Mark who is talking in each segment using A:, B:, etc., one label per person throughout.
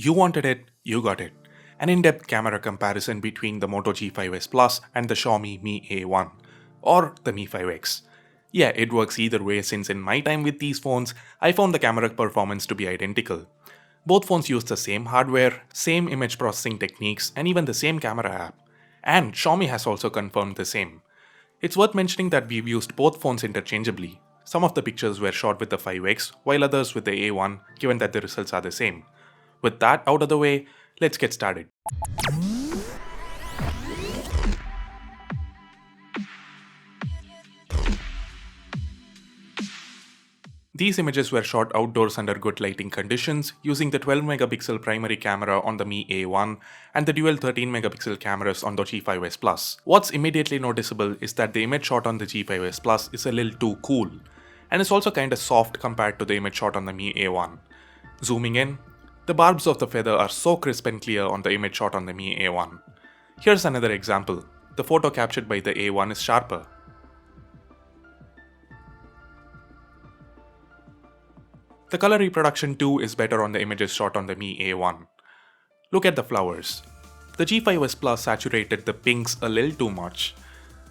A: You wanted it, you got it. An in-depth camera comparison between the Moto G5S Plus and the Xiaomi Mi A1, or the Mi 5X. Yeah, it works either way since in my time with these phones, I found the camera performance to be identical. Both phones use the same hardware, same image processing techniques, and even the same camera app. And Xiaomi has also confirmed the same. It's worth mentioning that we've used both phones interchangeably. Some of the pictures were shot with the 5X, while others with the A1, given that the results are the same. With that out of the way, let's get started. These images were shot outdoors under good lighting conditions using the 12 megapixel primary camera on the Mi A1 and the dual 13 megapixel cameras on the G5S Plus. What's immediately noticeable is that the image shot on the G5S Plus is a little too cool, and it's also kinda soft compared to the image shot on the Mi A1. Zooming in, the barbs of the feather are so crisp and clear on the image shot on the Mi A1. Here's another example. The photo captured by the A1 is sharper. The color reproduction too is better on the images shot on the Mi A1. Look at the flowers. The G5S Plus saturated the pinks a little too much.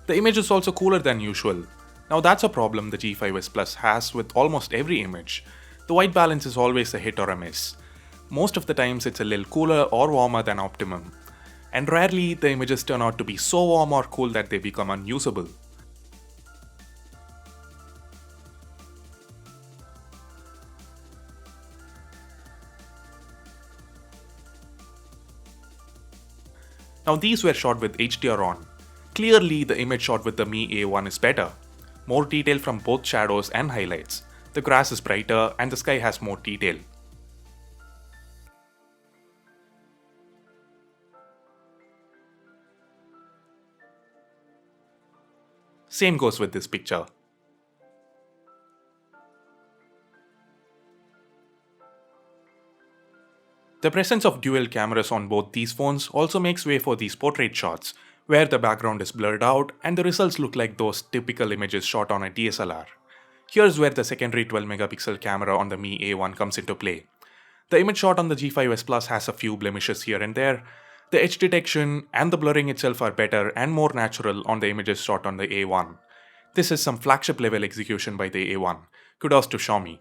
A: The image is also cooler than usual. Now that's a problem the G5S Plus has with almost every image. The white balance is always a hit or a miss. Most of the times it's a little cooler or warmer than optimum. And rarely the images turn out to be so warm or cool that they become unusable. Now these were shot with HDR on. Clearly the image shot with the Mi A1 is better. More detail from both shadows and highlights. The grass is brighter and the sky has more detail. Same goes with this picture. The presence of dual cameras on both these phones also makes way for these portrait shots, where the background is blurred out and the results look like those typical images shot on a DSLR. Here's where the secondary 12 megapixel camera on the Mi A1 comes into play. The image shot on the G5S Plus has a few blemishes here and there. The edge detection and the blurring itself are better and more natural on the images shot on the A1. This is some flagship level execution by the A1. Kudos to Xiaomi.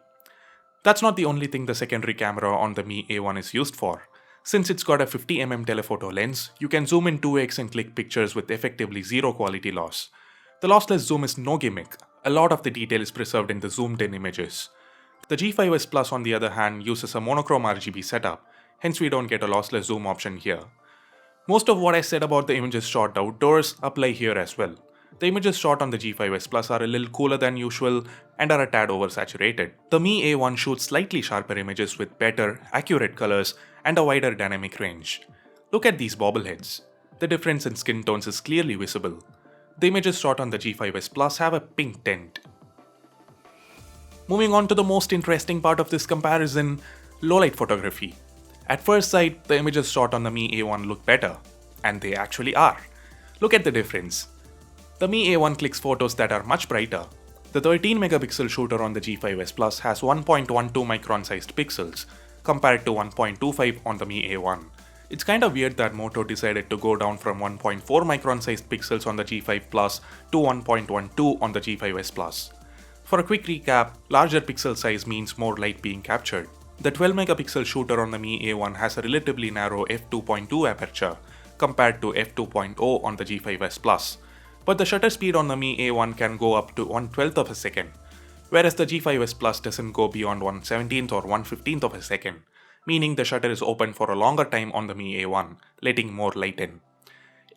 A: That's not the only thing the secondary camera on the Mi A1 is used for. Since it's got a 50mm telephoto lens, you can zoom in 2x and click pictures with effectively zero quality loss. The lossless zoom is no gimmick. A lot of the detail is preserved in the zoomed in images. The G5S Plus on the other hand uses a Monochrome-RGB setup, hence we don't get a lossless zoom option here. Most of what I said about the images shot outdoors apply here as well. The images shot on the G5S Plus are a little cooler than usual and are a tad oversaturated. The Mi A1 shoots slightly sharper images with better, accurate colors and a wider dynamic range. Look at these bobbleheads. The difference in skin tones is clearly visible. The images shot on the G5S Plus have a pink tint. Moving on to the most interesting part of this comparison, low-light photography. At first sight, the images shot on the Mi A1 look better. And they actually are. Look at the difference. The Mi A1 clicks photos that are much brighter. The 13 megapixel shooter on the G5S Plus has 1.12 micron sized pixels, compared to 1.25 on the Mi A1. It's kinda weird that Moto decided to go down from 1.4 micron sized pixels on the G5 Plus to 1.12 on the G5S Plus. For a quick recap, larger pixel size means more light being captured. The 12 megapixel shooter on the Mi A1 has a relatively narrow f2.2 aperture, compared to f2.0 on the G5S Plus. But the shutter speed on the Mi A1 can go up to 1/12 of a second, whereas the G5S Plus doesn't go beyond 1/17th or 1/15th of a second, meaning the shutter is open for a longer time on the Mi A1, letting more light in.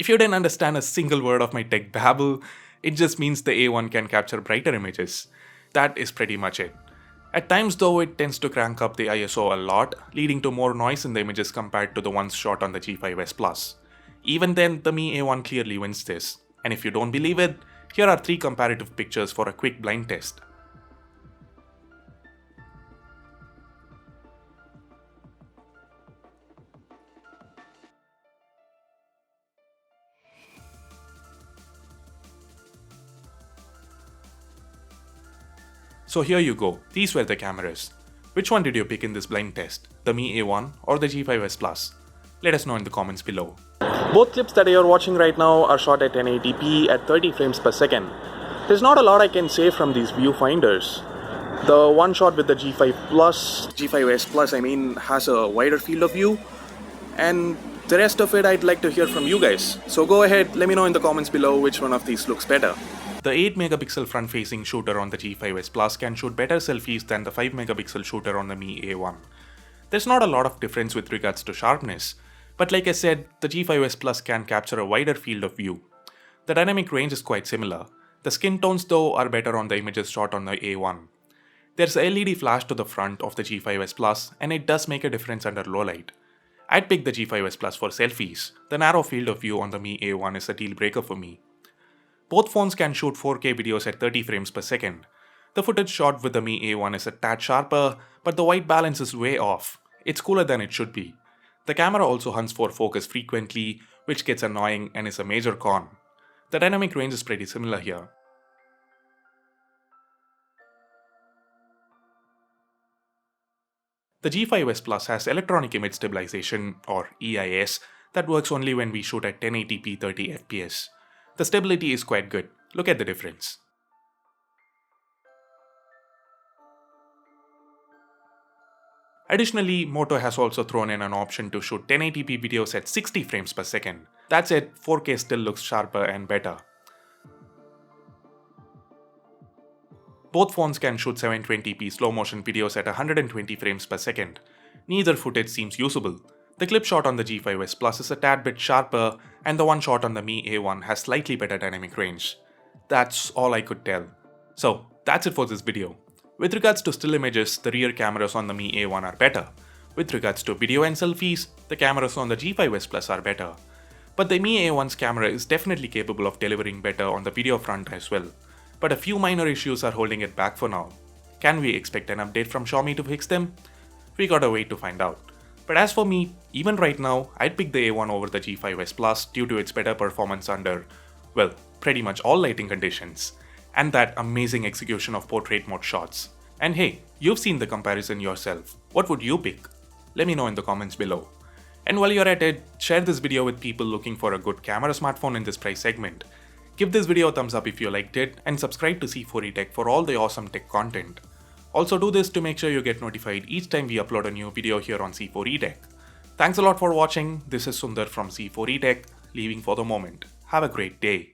A: If you didn't understand a single word of my tech babble, it just means the A1 can capture brighter images. That is pretty much it. At times though, it tends to crank up the ISO a lot, leading to more noise in the images compared to the ones shot on the G5S Plus. Even then, the Mi A1 clearly wins this. And if you don't believe it, here are 3 comparative pictures for a quick blind test. So here you go, these were the cameras. Which one did you pick in this blind test? The Mi A1 or the G5S Plus? Let us know in the comments below. Both clips that you are watching right now are shot at 1080p at 30 frames per second. There's not a lot I can say from these viewfinders. The one shot with the G5S Plus, has a wider field of view, and the rest of it I'd like to hear from you guys. So go ahead, let me know in the comments below which one of these looks better. The 8 megapixel front-facing shooter on the G5S Plus can shoot better selfies than the 5 megapixel shooter on the Mi A1. There's not a lot of difference with regards to sharpness, but like I said, the G5S Plus can capture a wider field of view. The dynamic range is quite similar. The skin tones though are better on the images shot on the A1. There's a LED flash to the front of the G5S Plus, and it does make a difference under low light. I'd pick the G5S Plus for selfies. The narrow field of view on the Mi A1 is a deal breaker for me. Both phones can shoot 4K videos at 30 frames per second. The footage shot with the Mi A1 is a tad sharper, but the white balance is way off. It's cooler than it should be. The camera also hunts for focus frequently, which gets annoying and is a major con. The dynamic range is pretty similar here. The G5S Plus has electronic image stabilization, or EIS, that works only when we shoot at 1080p 30fps. The stability is quite good. Look at the difference. Additionally, Moto has also thrown in an option to shoot 1080p videos at 60 frames per second. That's it, 4K still looks sharper and better. Both phones can shoot 720p slow motion videos at 120 frames per second. Neither footage seems usable. The clip shot on the G5S Plus is a tad bit sharper, and the one shot on the Mi A1 has slightly better dynamic range. That's all I could tell. So, that's it for this video. With regards to still images, the rear cameras on the Mi A1 are better. With regards to video and selfies, the cameras on the G5S Plus are better. But the Mi A1's camera is definitely capable of delivering better on the video front as well. But a few minor issues are holding it back for now. Can we expect an update from Xiaomi to fix them? We gotta wait to find out. But as for me, even right now, I'd pick the A1 over the G5S Plus due to its better performance under, well, pretty much all lighting conditions, and that amazing execution of portrait mode shots. And hey, you've seen the comparison yourself. What would you pick? Let me know in the comments below. And while you're at it, share this video with people looking for a good camera smartphone in this price segment. Give this video a thumbs up if you liked it, and subscribe to C4E Tech for all the awesome tech content. Also do this to make sure you get notified each time we upload a new video here on C4E Tech. Thanks a lot for watching. This is Sundar from C4E Tech, leaving for the moment. Have a great day.